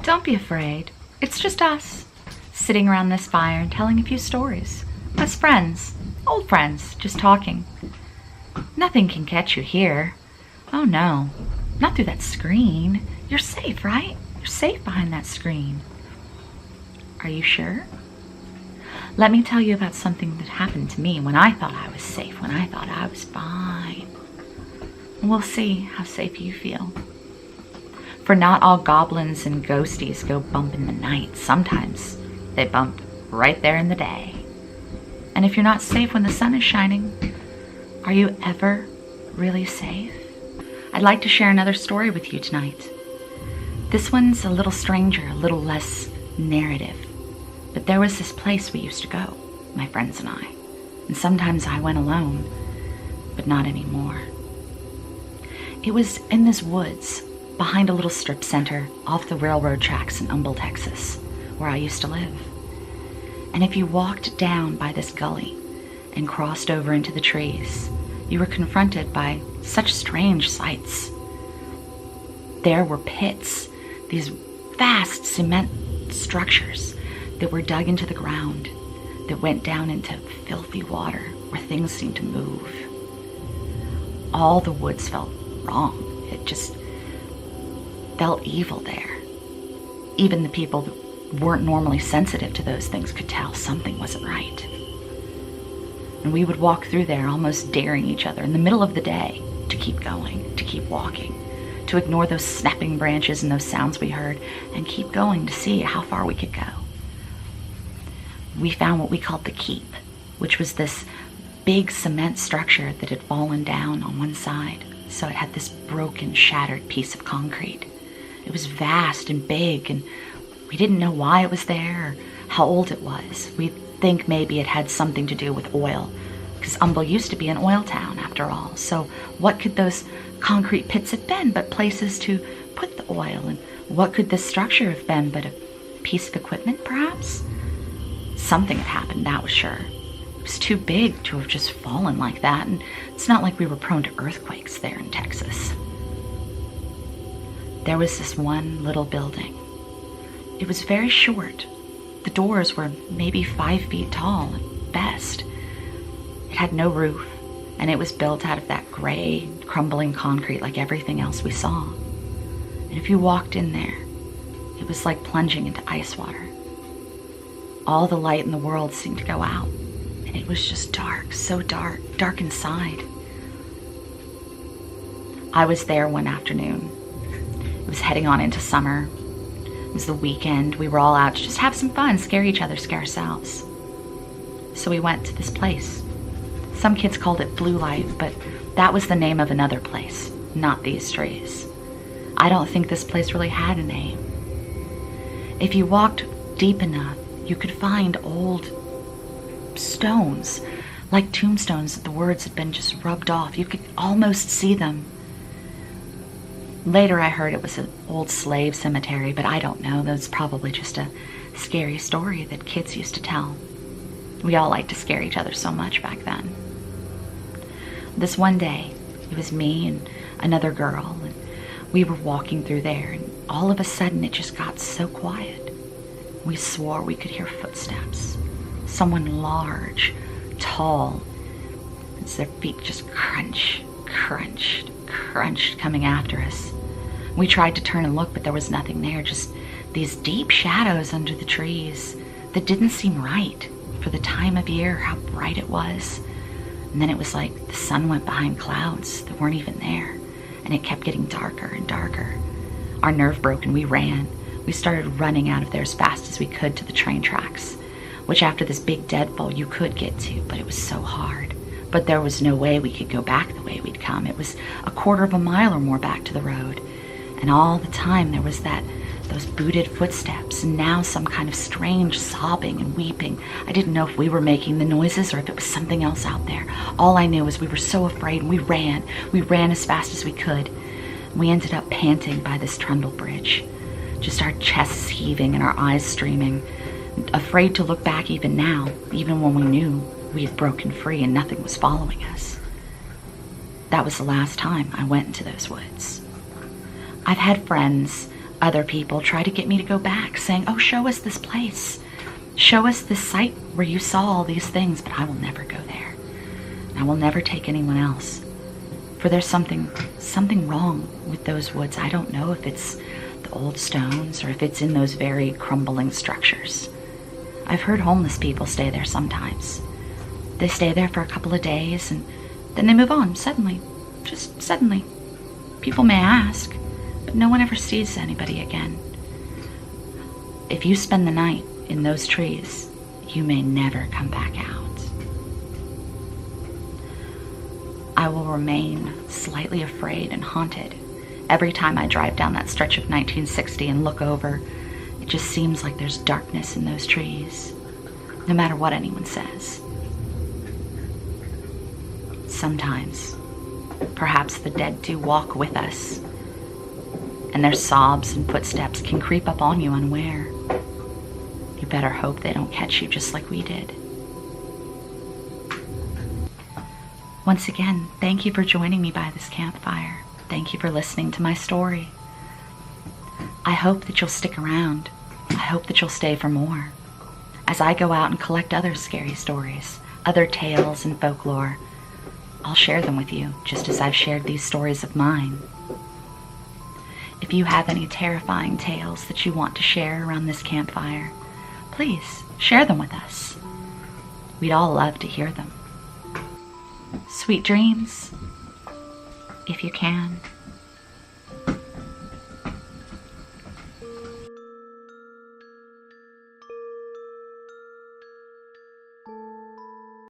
Don't be afraid. It's just us, sitting around this fire and telling a few stories. Us friends, old friends, just talking. Nothing can catch you here. Oh no, not through that screen. You're safe, right? You're safe behind that screen. Are you sure? Let me tell you about something that happened to me when I thought I was safe, when I thought I was fine. And we'll see how safe you feel. For not all goblins and ghosties go bump in the night. Sometimes they bump right there in the day. And if you're not safe when the sun is shining, are you ever really safe? I'd like to share another story with you tonight. This one's a little stranger, a little less narrative. But there was this place we used to go, my friends and I. And sometimes I went alone, but not anymore. It was in this woods, behind a little strip center off the railroad tracks in Humble, Texas, where I used to live. And if you walked down by this gully and crossed over into the trees, you were confronted by such strange sights. There were pits, these vast cement structures that were dug into the ground, that went down into filthy water where things seemed to move. All the woods felt wrong. It just felt evil there. Even the people that weren't normally sensitive to those things could tell something wasn't right. And we would walk through there almost daring each other in the middle of the day to keep going, to keep walking, to ignore those snapping branches and those sounds we heard and keep going to see how far we could go. We found what we called the keep, which was this big cement structure that had fallen down on one side. So it had this broken, shattered piece of concrete. It was vast and big, and we didn't know why it was there or how old it was. We think maybe it had something to do with oil, because Humble used to be an oil town after all. So what could those concrete pits have been but places to put the oil? And what could this structure have been but a piece of equipment, perhaps? Something had happened, that was sure. It was too big to have just fallen like that, and it's not like we were prone to earthquakes there in Texas. There was this one little building. It was very short. The doors were maybe 5 feet tall at best. It had no roof, and it was built out of that gray, crumbling concrete like everything else we saw. And if you walked in there, it was like plunging into ice water. All the light in the world seemed to go out, and it was just dark, so dark, dark inside. I was there one afternoon. It was heading on into summer. It was the weekend. We were all out to just have some fun, scare each other, scare ourselves. So we went to this place. Some kids called it Blue Light, but that was the name of another place, not these trees. I don't think this place really had a name. If you walked deep enough, you could find old stones, like tombstones that the words had been just rubbed off. You could almost see them. Later I heard it was an old slave cemetery, but I don't know. That was probably just a scary story that kids used to tell. We all liked to scare each other so much back then. This one day, it was me and another girl, and we were walking through there, and all of a sudden it just got so quiet. We swore we could hear footsteps. Someone large, tall, as their feet just crunched coming after us. We tried to turn and look, but there was nothing there, just these deep shadows under the trees that didn't seem right for the time of year, how bright it was. And then it was like the sun went behind clouds that weren't even there, and it kept getting darker and darker. Our nerve broke and we ran. We started running out of there as fast as we could to the train tracks, which after this big deadfall you could get to, but it was so hard. But there was no way we could go back the way we'd come. It was a quarter of a mile or more back to the road. And all the time there was those booted footsteps, and now some kind of strange sobbing and weeping. I didn't know if we were making the noises or if it was something else out there. All I knew was we were so afraid, and we ran as fast as we could. We ended up panting by this trundle bridge, just our chests heaving and our eyes streaming, afraid to look back even now, even when we knew we had broken free and nothing was following us. That was the last time I went into those woods. I've had friends Other people try to get me to go back, saying, "Oh, show us this place. Show us this site where you saw all these things," but I will never go there. And I will never take anyone else. For there's something wrong with those woods. I don't know if it's the old stones or if it's in those very crumbling structures. I've heard homeless people stay there sometimes. They stay there for a couple of days and then they move on suddenly. Just suddenly. People may ask, but no one ever sees anybody again. If you spend the night in those trees, you may never come back out. I will remain slightly afraid and haunted every time I drive down that stretch of 1960 and look over. It just seems like there's darkness in those trees, no matter what anyone says. Sometimes, perhaps the dead do walk with us, and their sobs and footsteps can creep up on you unaware. You better hope they don't catch you just like we did. Once again, thank you for joining me by this campfire. Thank you for listening to my story. I hope that you'll stick around. I hope that you'll stay for more. As I go out and collect other scary stories, other tales and folklore, I'll share them with you, just as I've shared these stories of mine. If you have any terrifying tales that you want to share around this campfire, please share them with us. We'd all love to hear them. Sweet dreams, if you can.